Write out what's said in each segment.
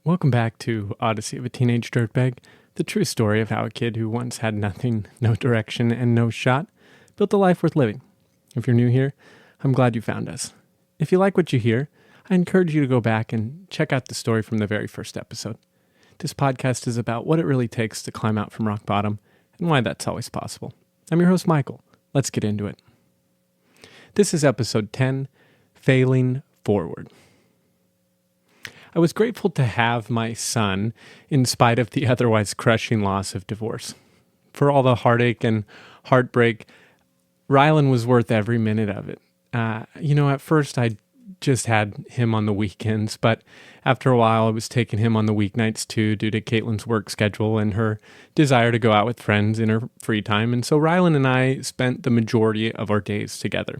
Welcome back to Odyssey of a Teenage Dirtbag, the true story of how a kid who once had nothing, no direction, and no shot built a life worth living. If you're new here, I'm glad you found us. If you like what you hear, I encourage you to go back and check out the story from the very first episode. This podcast is about what it really takes to climb out from rock bottom and why that's always possible. I'm your host, Michael. Let's get into it. This is episode 10, Failing Forward. I was grateful to have my son in spite of the otherwise crushing loss of divorce. For all the heartache and heartbreak, Rylan was worth every minute of it. At first I just had him on the weekends, but after a while I was taking him on the weeknights too due to Caitlin's work schedule and her desire to go out with friends in her free time. And so Rylan and I spent the majority of our days together.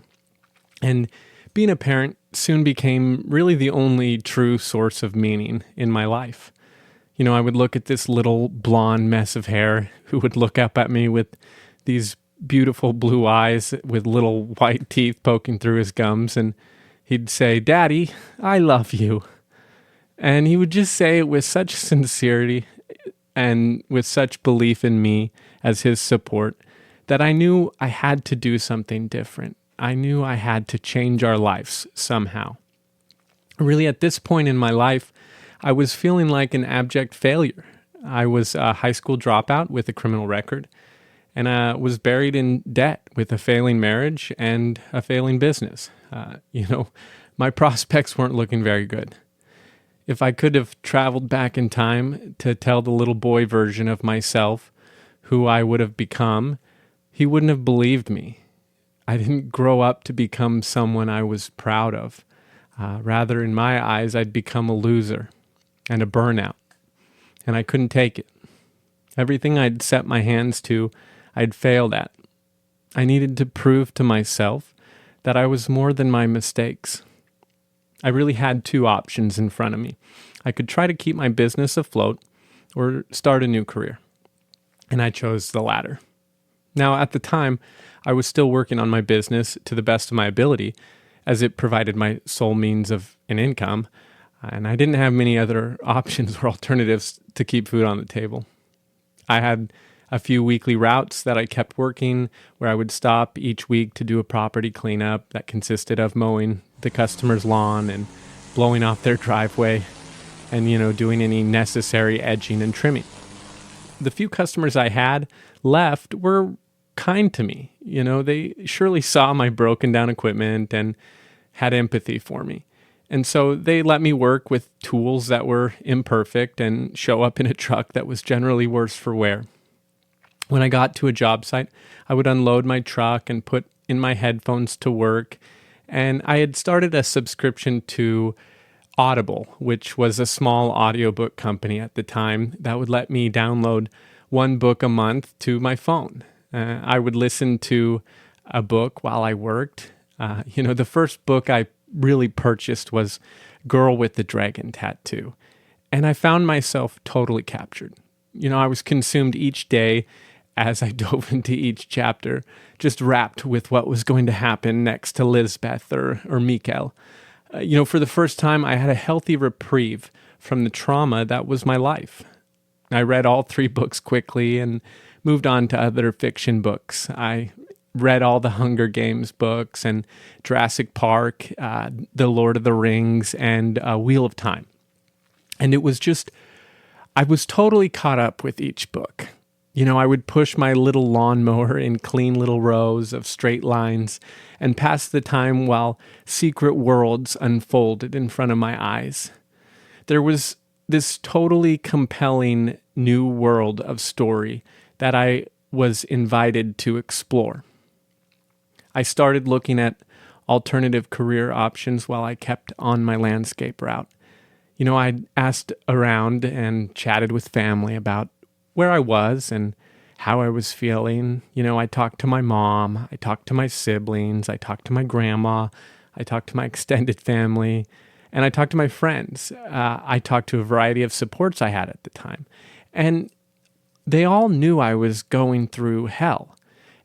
And being a parent soon became really the only true source of meaning in my life. I would look at this little blonde mess of hair who would look up at me with these beautiful blue eyes with little white teeth poking through his gums, and he'd say, "Daddy, I love you." And he would just say it with such sincerity and with such belief in me as his support that I knew I had to do something different. I knew I had to change our lives somehow. Really, at this point in my life, I was feeling like an abject failure. I was a high school dropout with a criminal record, and I was buried in debt with a failing marriage and a failing business. My prospects weren't looking very good. If I could have traveled back in time to tell the little boy version of myself who I would have become, he wouldn't have believed me. I didn't grow up to become someone I was proud of. Rather, in my eyes, I'd become a loser and a burnout, and I couldn't take it. Everything I'd set my hands to, I'd failed at. I needed to prove to myself that I was more than my mistakes. I really had two options in front of me. I could try to keep my business afloat or start a new career, and I chose the latter. Now, at the time, I was still working on my business to the best of my ability, as it provided my sole means of an income, and I didn't have many other options or alternatives to keep food on the table. I had a few weekly routes that I kept working, where I would stop each week to do a property cleanup that consisted of mowing the customer's lawn and blowing off their driveway and, doing any necessary edging and trimming. The few customers I had left were kind to me. They surely saw my broken down equipment and had empathy for me. And so they let me work with tools that were imperfect and show up in a truck that was generally worse for wear. When I got to a job site, I would unload my truck and put in my headphones to work. And I had started a subscription to Audible, which was a small audiobook company at the time that would let me download one book a month to my phone. I would listen to a book while I worked. The first book I really purchased was Girl with the Dragon Tattoo. And I found myself totally captured. I was consumed each day as I dove into each chapter, just wrapped with what was going to happen next to Lisbeth or Mikael. For the first time, I had a healthy reprieve from the trauma that was my life. I read all 3 books quickly and moved on to other fiction books. I read all the Hunger Games books and Jurassic Park, The Lord of the Rings, and Wheel of Time. And it was just, I was totally caught up with each book. I would push my little lawnmower in clean little rows of straight lines and pass the time while secret worlds unfolded in front of my eyes. There was this totally compelling new world of story that I was invited to explore. I started looking at alternative career options while I kept on my landscape route. I asked around and chatted with family about where I was and how I was feeling. I talked to my mom, I talked to my siblings, I talked to my grandma, I talked to my extended family, and I talked to my friends. I talked to a variety of supports I had at the time. And they all knew I was going through hell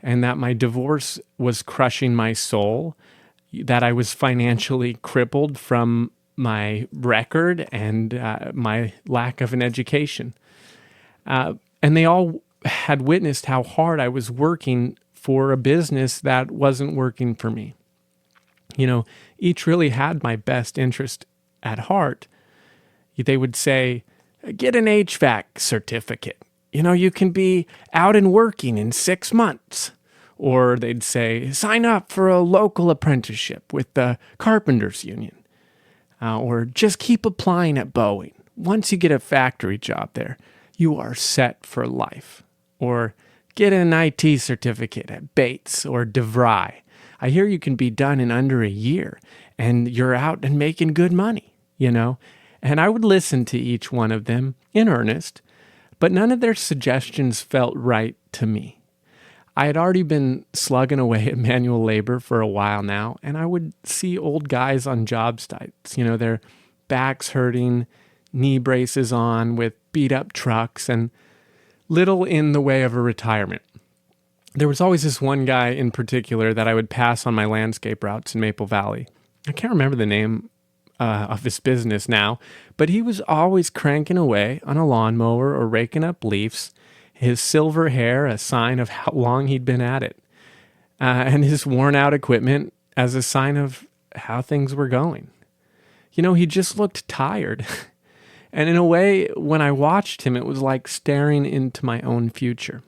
and that my divorce was crushing my soul, that I was financially crippled from my record and my lack of an education. And they all had witnessed how hard I was working for a business that wasn't working for me. Each really had my best interest at heart. They would say, get an HVAC certificate. You can be out and working in 6 months. Or they'd say, sign up for a local apprenticeship with the Carpenters Union. Or just keep applying at Boeing. Once you get a factory job there, you are set for life. Or get an IT certificate at Bates or DeVry. I hear you can be done in under a year and you're out and making good money, And I would listen to each one of them in earnest, but none of their suggestions felt right to me. I had already been slugging away at manual labor for a while now, and I would see old guys on job sites, their backs hurting, knee braces on with beat up trucks, and little in the way of a retirement. There was always this one guy in particular that I would pass on my landscape routes in Maple Valley. I can't remember the name of his business now, but he was always cranking away on a lawnmower or raking up leaves, his silver hair a sign of how long he'd been at it, and his worn out equipment as a sign of how things were going. He just looked tired. And in a way, when I watched him, it was like staring into my own future.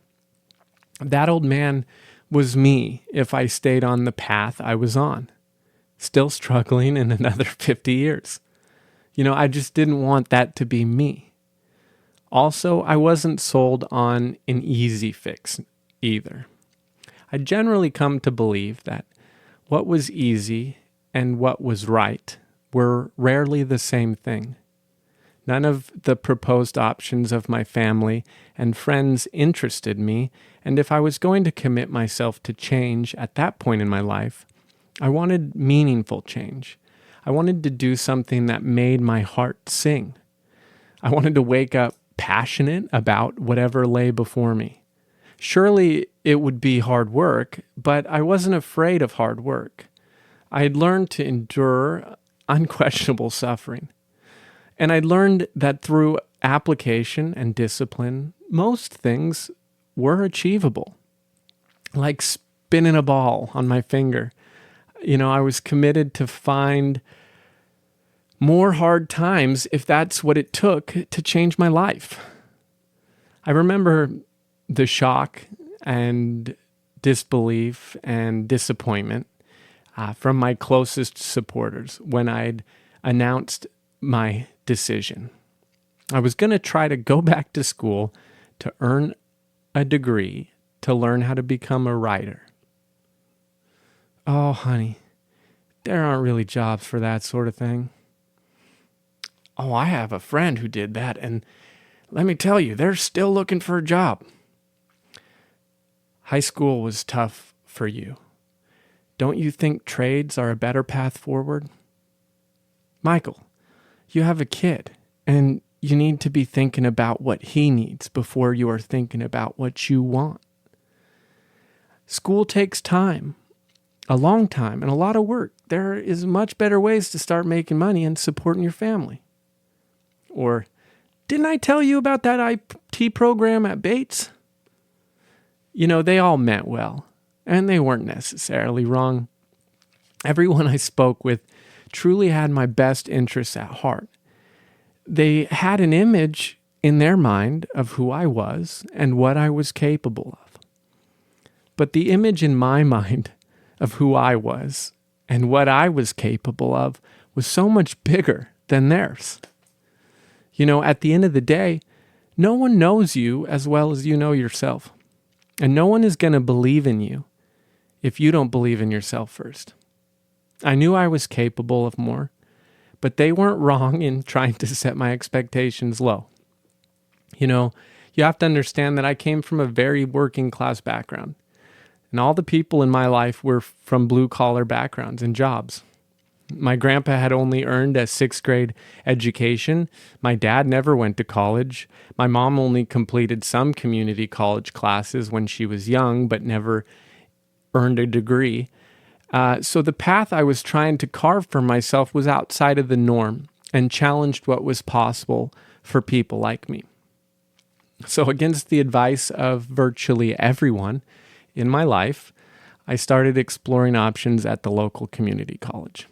That old man was me if I stayed on the path I was on, still struggling in another 50 years. I just didn't want that to be me. Also, I wasn't sold on an easy fix either. I generally come to believe that what was easy and what was right were rarely the same thing. None of the proposed options of my family and friends interested me, and if I was going to commit myself to change at that point in my life, I wanted meaningful change. I wanted to do something that made my heart sing. I wanted to wake up passionate about whatever lay before me. Surely it would be hard work, but I wasn't afraid of hard work. I had learned to endure unquestionable suffering. And I learned that through application and discipline, most things were achievable. Like spinning a ball on my finger. I was committed to find more hard times if that's what it took to change my life. I remember the shock and disbelief and disappointment from my closest supporters when I'd announced my decision. I was going to try to go back to school to earn a degree to learn how to become a writer. Oh, honey, there aren't really jobs for that sort of thing. Oh, I have a friend who did that, and let me tell you, they're still looking for a job. High school was tough for you. Don't you think trades are a better path forward? Michael, you have a kid, and you need to be thinking about what he needs before you are thinking about what you want. School takes time, a long time, and a lot of work. There is much better ways to start making money and supporting your family. Or, didn't I tell you about that IT program at Bates? They all meant well, and they weren't necessarily wrong. Everyone I spoke with truly had my best interests at heart. They had an image in their mind of who I was and what I was capable of. But the image in my mind of who I was and what I was capable of was so much bigger than theirs. At the end of the day, no one knows you as well as you know yourself. And no one is going to believe in you if you don't believe in yourself first. I knew I was capable of more, but they weren't wrong in trying to set my expectations low. You have to understand that I came from a very working class background, and all the people in my life were from blue collar backgrounds and jobs. My grandpa had only earned a 6th grade education. My dad never went to college. My mom only completed some community college classes when she was young, but never earned a degree. So the path I was trying to carve for myself was outside of the norm and challenged what was possible for people like me. So against the advice of virtually everyone in my life, I started exploring options at the local community college.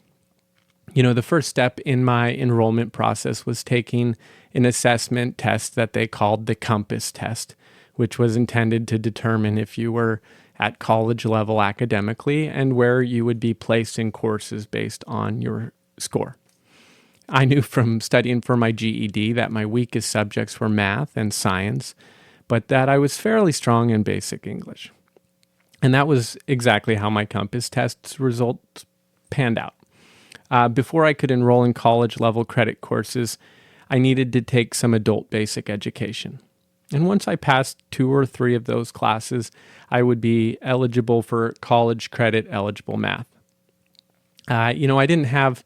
The first step in my enrollment process was taking an assessment test that they called the Compass test, which was intended to determine if you were at college level academically and where you would be placed in courses based on your score. I knew from studying for my GED that my weakest subjects were math and science, but that I was fairly strong in basic English. And that was exactly how my Compass test's results panned out. Before I could enroll in college-level credit courses, I needed to take some adult basic education. And once I passed 2 or 3 of those classes, I would be eligible for college credit-eligible math. I didn't have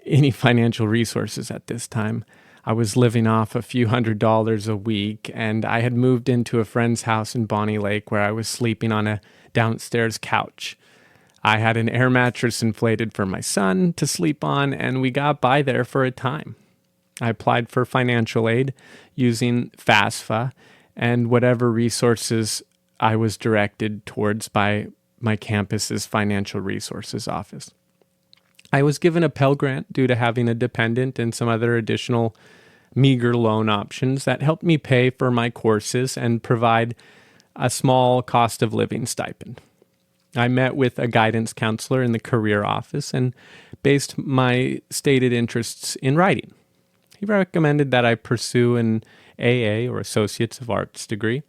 any financial resources at this time. I was living off a few $100s a week, and I had moved into a friend's house in Bonnie Lake where I was sleeping on a downstairs couch. I had an air mattress inflated for my son to sleep on, and we got by there for a time. I applied for financial aid using FAFSA and whatever resources I was directed towards by my campus's financial resources office. I was given a Pell Grant due to having a dependent and some other additional meager loan options that helped me pay for my courses and provide a small cost of living stipend. I met with a guidance counselor in the career office and based my stated interests in writing. He recommended that I pursue an AA or Associates of Arts degree,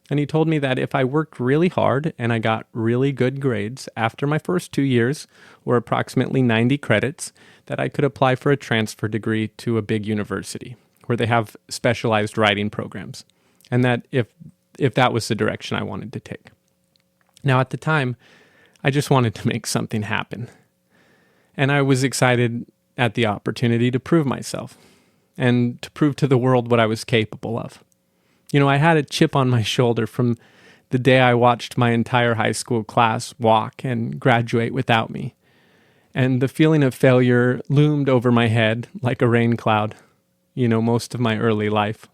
and he told me that if I worked really hard and I got really good grades after my first 2 years, or approximately 90 credits, that I could apply for a transfer degree to a big university where they have specialized writing programs, and that if that was the direction I wanted to take. Now, at the time, I just wanted to make something happen, and I was excited at the opportunity to prove myself and to prove to the world what I was capable of. I had a chip on my shoulder from the day I watched my entire high school class walk and graduate without me, and the feeling of failure loomed over my head like a rain cloud, most of my early life.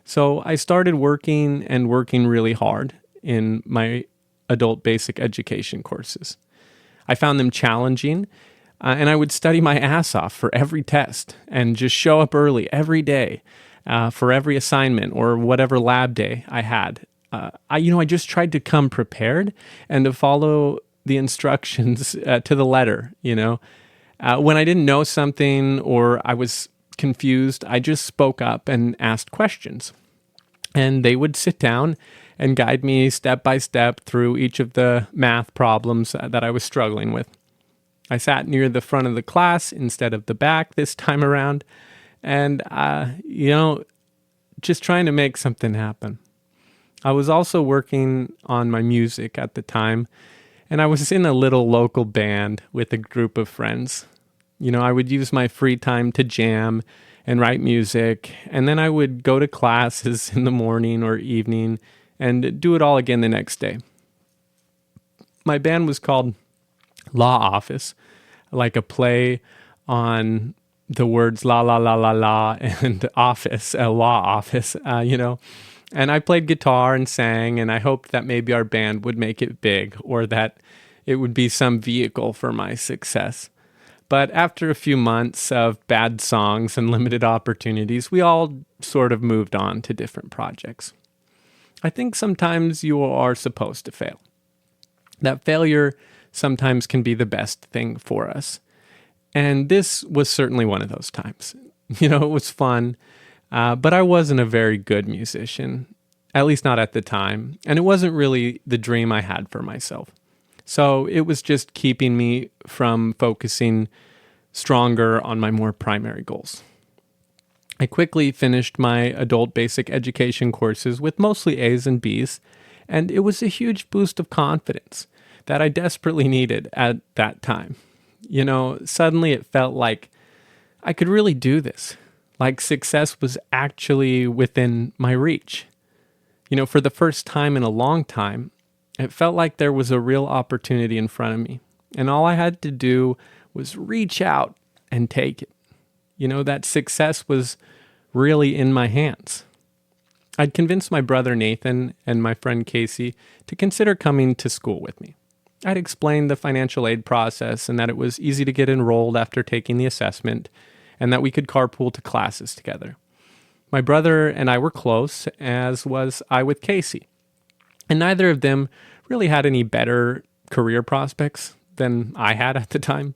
So I started working really hard in my adult basic education courses. I found them challenging, and I would study my ass off for every test and just show up early every day for every assignment or whatever lab day I had. I just tried to come prepared and to follow the instructions to the letter. When I didn't know something or I was confused, I just spoke up and asked questions. And they would sit down and guide me step by step through each of the math problems that I was struggling with. I sat near the front of the class instead of the back this time around, and, just trying to make something happen. I was also working on my music at the time, and I was in a little local band with a group of friends. I would use my free time to jam and write music, and then I would go to classes in the morning or evening and do it all again the next day. My band was called Law Office, like a play on the words la la la la la and office, a law office, And I played guitar and sang, and I hoped that maybe our band would make it big or that it would be some vehicle for my success. But after a few months of bad songs and limited opportunities, we all sort of moved on to different projects. I think sometimes you are supposed to fail. That failure sometimes can be the best thing for us. And this was certainly one of those times. It was fun, but I wasn't a very good musician, at least not at the time. And it wasn't really the dream I had for myself. So it was just keeping me from focusing stronger on my more primary goals. I quickly finished my adult basic education courses with mostly A's and B's, and it was a huge boost of confidence that I desperately needed at that time. Suddenly it felt like I could really do this, like success was actually within my reach. For the first time in a long time, it felt like there was a real opportunity in front of me, And all I had to do was reach out and take it. That success was really in my hands. I'd convinced my brother Nathan and my friend Casey to consider coming to school with me. I'd explained the financial aid process and that it was easy to get enrolled after taking the assessment and that we could carpool to classes together. My brother and I were close, as was I with Casey. And neither of them really had any better career prospects than I had at the time.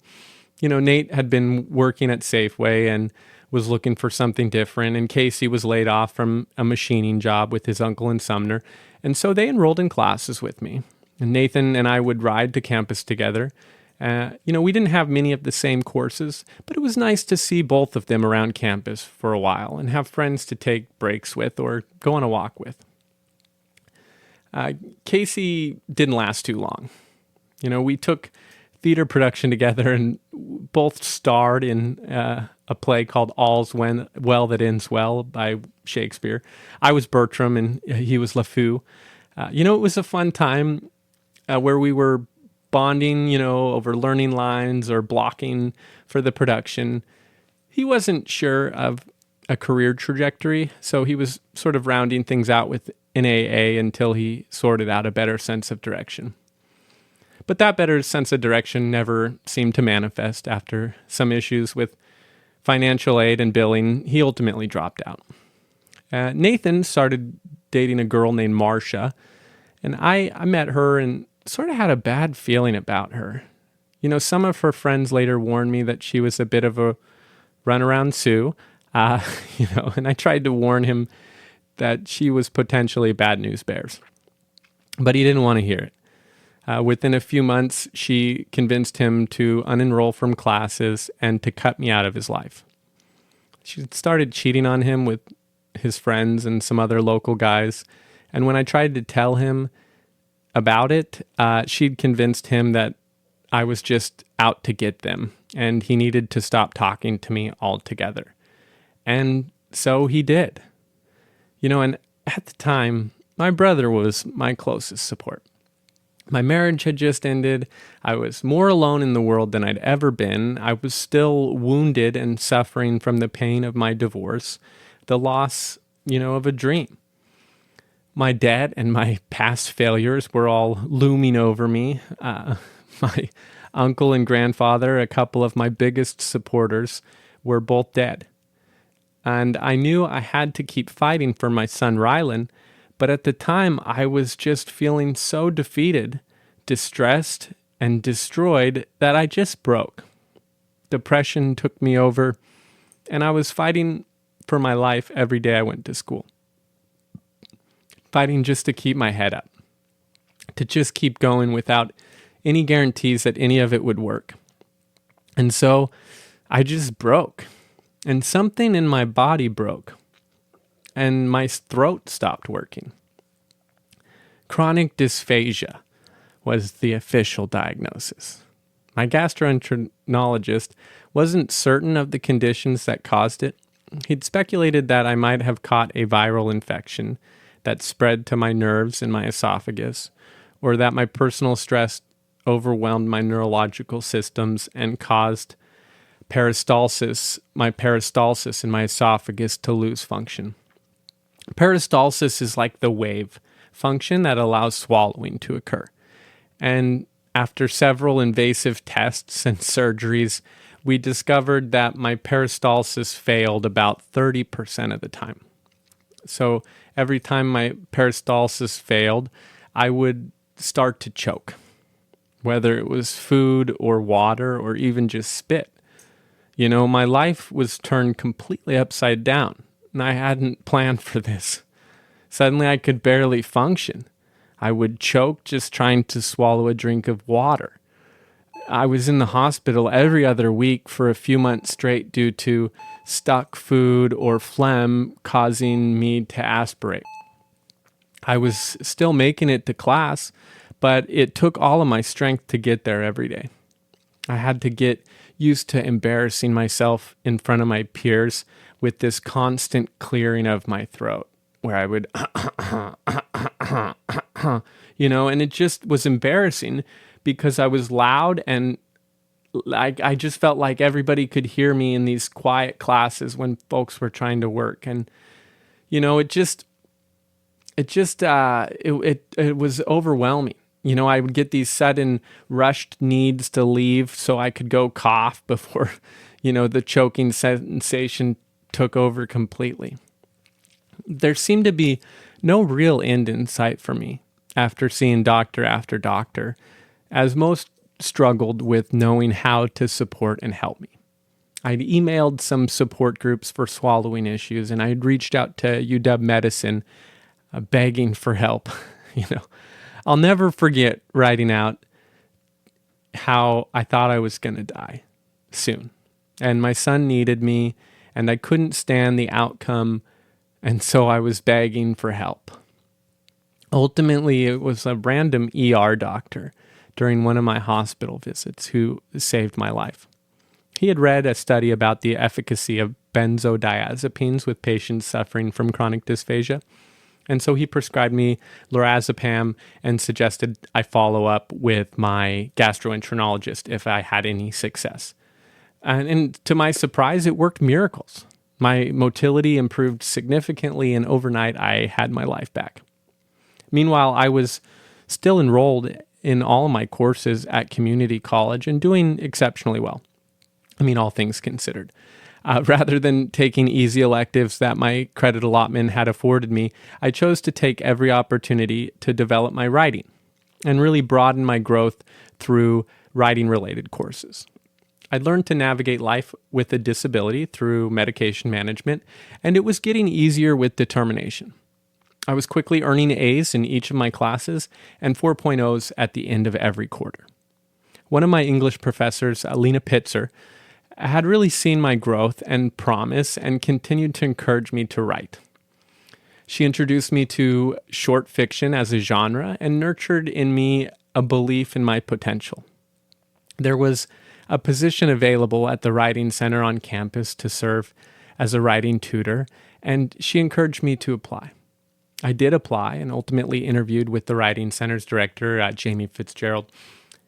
Nate had been working at Safeway and was looking for something different, and Casey was laid off from a machining job with his uncle in Sumner, and so they enrolled in classes with me. And Nathan and I would ride to campus together. We didn't have many of the same courses, but it was nice to see both of them around campus for a while and have friends to take breaks with or go on a walk with. Casey didn't last too long. We took theater production together and both starred in a play called All's Well That Ends Well by Shakespeare. I was Bertram and he was LeFou. It was a fun time where we were bonding, over learning lines or blocking for the production. He wasn't sure of a career trajectory, so he was sort of rounding things out with an AA until he sorted out a better sense of direction. But that better sense of direction never seemed to manifest. After some issues with financial aid and billing, he ultimately dropped out. Nathan started dating a girl named Marcia, and I met her and sort of had a bad feeling about her. Some of her friends later warned me that she was a bit of a runaround Sue, and I tried to warn him that she was potentially bad news bears. But he didn't want to hear it. Within a few months, she convinced him to unenroll from classes and to cut me out of his life. She started cheating on him with his friends and some other local guys. And when I tried to tell him about it, she'd convinced him that I was just out to get them and he needed to stop talking to me altogether. And so he did. And at the time, my brother was my closest support. My marriage had just ended. I was more alone in the world than I'd ever been. I was still wounded and suffering from the pain of my divorce, the loss, of a dream. My debt and my past failures were all looming over me. My uncle and grandfather, a couple of my biggest supporters, were both dead. And I knew I had to keep fighting for my son Rylan, but at the time I was just feeling so defeated, distressed, and destroyed that I just broke. Depression took me over, and I was fighting for my life every day I went to school. Fighting just to keep my head up, to just keep going without any guarantees that any of it would work. And so I just broke. And something in my body broke, and my throat stopped working. Chronic dysphagia was the official diagnosis. My gastroenterologist wasn't certain of the conditions that caused it. He'd speculated that I might have caught a viral infection that spread to my nerves in my esophagus, or that my personal stress overwhelmed my neurological systems and caused my peristalsis in my esophagus to lose function. Peristalsis is like the wave function that allows swallowing to occur. And after several invasive tests and surgeries, we discovered that my peristalsis failed about 30% of the time. So every time my peristalsis failed, I would start to choke, whether it was food or water or even just spit. My life was turned completely upside down, and I hadn't planned for this. Suddenly, I could barely function. I would choke just trying to swallow a drink of water. I was in the hospital every other week for a few months straight due to stuck food or phlegm causing me to aspirate. I was still making it to class, but it took all of my strength to get there every day. I had to get used to embarrassing myself in front of my peers with this constant clearing of my throat, where I would, and it just was embarrassing because I was loud, and I just felt like everybody could hear me in these quiet classes when folks were trying to work. And, it was overwhelming. I would get these sudden rushed needs to leave so I could go cough before, the choking sensation took over completely. There seemed to be no real end in sight for me after seeing doctor after doctor, as most struggled with knowing how to support and help me. I'd emailed some support groups for swallowing issues, and I had reached out to UW Medicine begging for help. I'll never forget writing out how I thought I was going to die soon. And my son needed me, and I couldn't stand the outcome, and so I was begging for help. Ultimately, it was a random ER doctor during one of my hospital visits who saved my life. He had read a study about the efficacy of benzodiazepines with patients suffering from chronic dysphagia, and so he prescribed me lorazepam and suggested I follow up with my gastroenterologist if I had any success. And to my surprise, it worked miracles. My motility improved significantly, and overnight I had my life back. Meanwhile, I was still enrolled in all of my courses at community college and doing exceptionally well. All things considered. Rather than taking easy electives that my credit allotment had afforded me, I chose to take every opportunity to develop my writing and really broaden my growth through writing-related courses. I learned to navigate life with a disability through medication management, and it was getting easier with determination. I was quickly earning A's in each of my classes and 4.0s at the end of every quarter. One of my English professors, Alina Pitzer, had really seen my growth and promise and continued to encourage me to write. She introduced me to short fiction as a genre and nurtured in me a belief in my potential. There was a position available at the Writing Center on campus to serve as a writing tutor, and she encouraged me to apply. I did apply and ultimately interviewed with the Writing Center's director, Jamie Fitzgerald.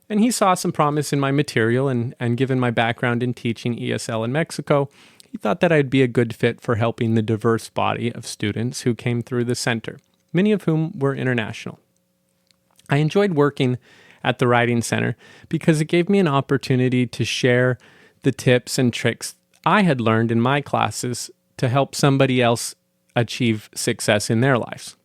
And he saw some promise in my material, and given my background in teaching ESL in Mexico, he thought that I'd be a good fit for helping the diverse body of students who came through the center, many of whom were international. I enjoyed working at the Writing Center because it gave me an opportunity to share the tips and tricks I had learned in my classes to help somebody else achieve success in their lives.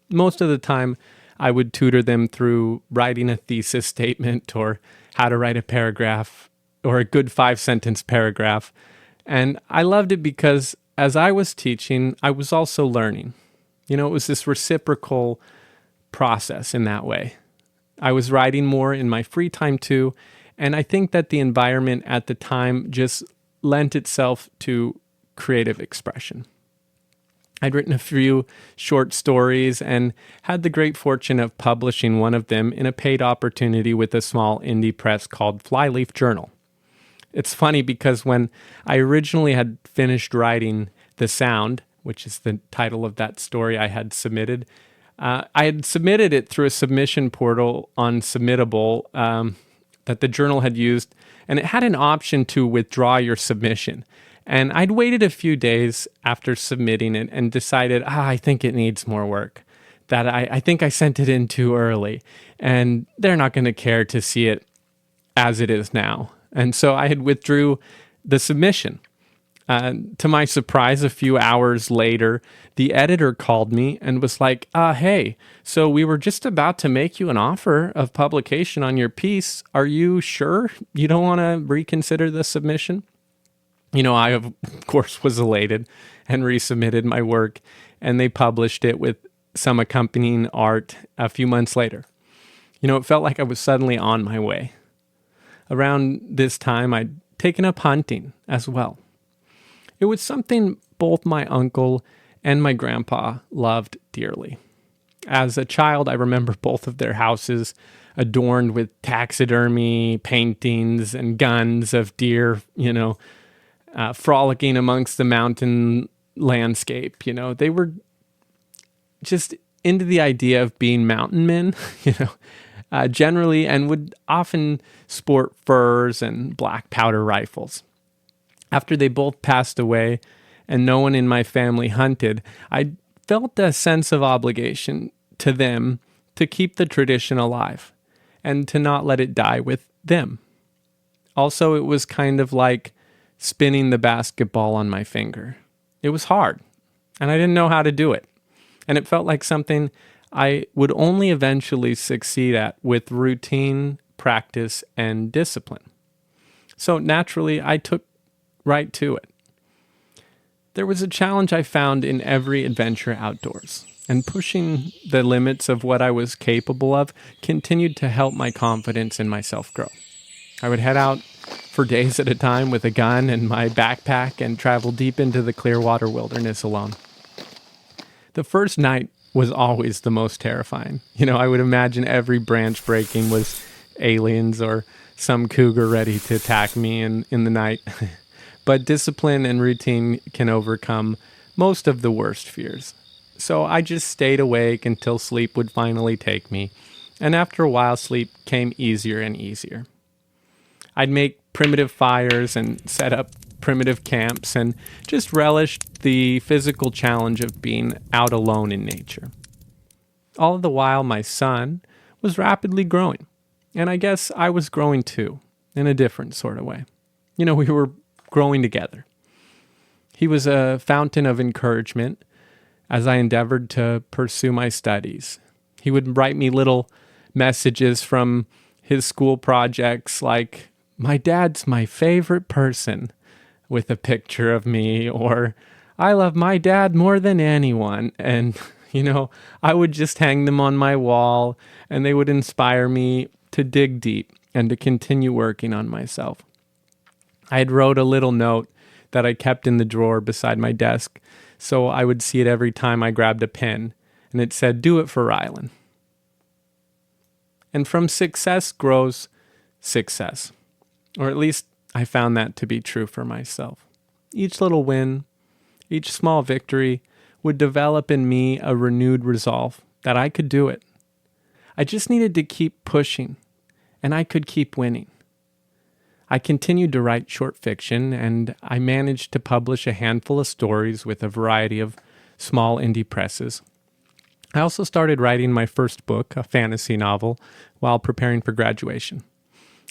Most of the time, I would tutor them through writing a thesis statement or how to write a paragraph or a good 5-sentence paragraph. And I loved it because as I was teaching, I was also learning. It was this reciprocal process in that way. I was writing more in my free time too, and I think that the environment at the time just lent itself to creative expression. I'd written a few short stories and had the great fortune of publishing one of them in a paid opportunity with a small indie press called Flyleaf Journal. It's funny because when I originally had finished writing The Sound, which is the title of that story I had submitted, I had submitted it through a submission portal on Submittable that the journal had used, and it had an option to withdraw your submission. And I'd waited a few days after submitting it and decided, I think it needs more work, that I think I sent it in too early, and they're not going to care to see it as it is now. And so I had withdrew the submission. To my surprise, a few hours later, the editor called me and was like, hey, so we were just about to make you an offer of publication on your piece. Are you sure you don't want to reconsider the submission? I, of course, was elated and resubmitted my work, and they published it with some accompanying art a few months later. It felt like I was suddenly on my way. Around this time, I'd taken up hunting as well. It was something both my uncle and my grandpa loved dearly. As a child, I remember both of their houses adorned with taxidermy, paintings, and guns of deer, frolicking amongst the mountain landscape. They were just into the idea of being mountain men, generally, and would often sport furs and black powder rifles. After they both passed away and no one in my family hunted, I felt a sense of obligation to them to keep the tradition alive and to not let it die with them. Also, it was kind of like spinning the basketball on my finger. It was hard, and I didn't know how to do it. And it felt like something I would only eventually succeed at with routine, practice, and discipline. So naturally, I took right to it. There was a challenge I found in every adventure outdoors, and pushing the limits of what I was capable of continued to help my confidence in myself grow. I would head out for days at a time with a gun and my backpack and travel deep into the Clearwater wilderness alone. The first night was always the most terrifying. I would imagine every branch breaking was aliens or some cougar ready to attack me in the night. But discipline and routine can overcome most of the worst fears. So I just stayed awake until sleep would finally take me. And after a while, sleep came easier and easier. I'd make primitive fires and set up primitive camps and just relished the physical challenge of being out alone in nature. All the while, my son was rapidly growing. And I guess I was growing too, in a different sort of way. We were growing together. He was a fountain of encouragement as I endeavored to pursue my studies. He would write me little messages from his school projects like, "My dad's my favorite person," with a picture of me, or "I love my dad more than anyone." And, I would just hang them on my wall, and they would inspire me to dig deep and to continue working on myself. I had wrote a little note that I kept in the drawer beside my desk, so I would see it every time I grabbed a pen, and it said, "Do it for Rylan." And from success grows success. Or at least I found that to be true for myself. Each little win, each small victory would develop in me a renewed resolve that I could do it. I just needed to keep pushing, and I could keep winning. I continued to write short fiction, and I managed to publish a handful of stories with a variety of small indie presses. I also started writing my first book, a fantasy novel, while preparing for graduation.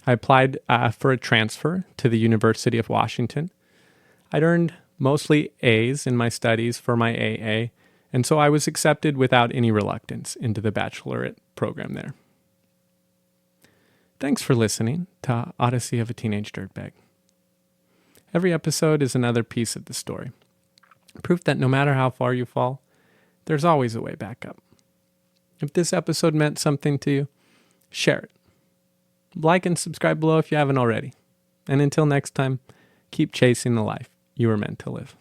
I applied for a transfer to the University of Washington. I'd earned mostly A's in my studies for my AA, and so I was accepted without any reluctance into the baccalaureate program there. Thanks for listening to Odyssey of a Teenage Dirtbag. Every episode is another piece of the story. Proof that no matter how far you fall, there's always a way back up. If this episode meant something to you, share it. Like and subscribe below if you haven't already. And until next time, keep chasing the life you were meant to live.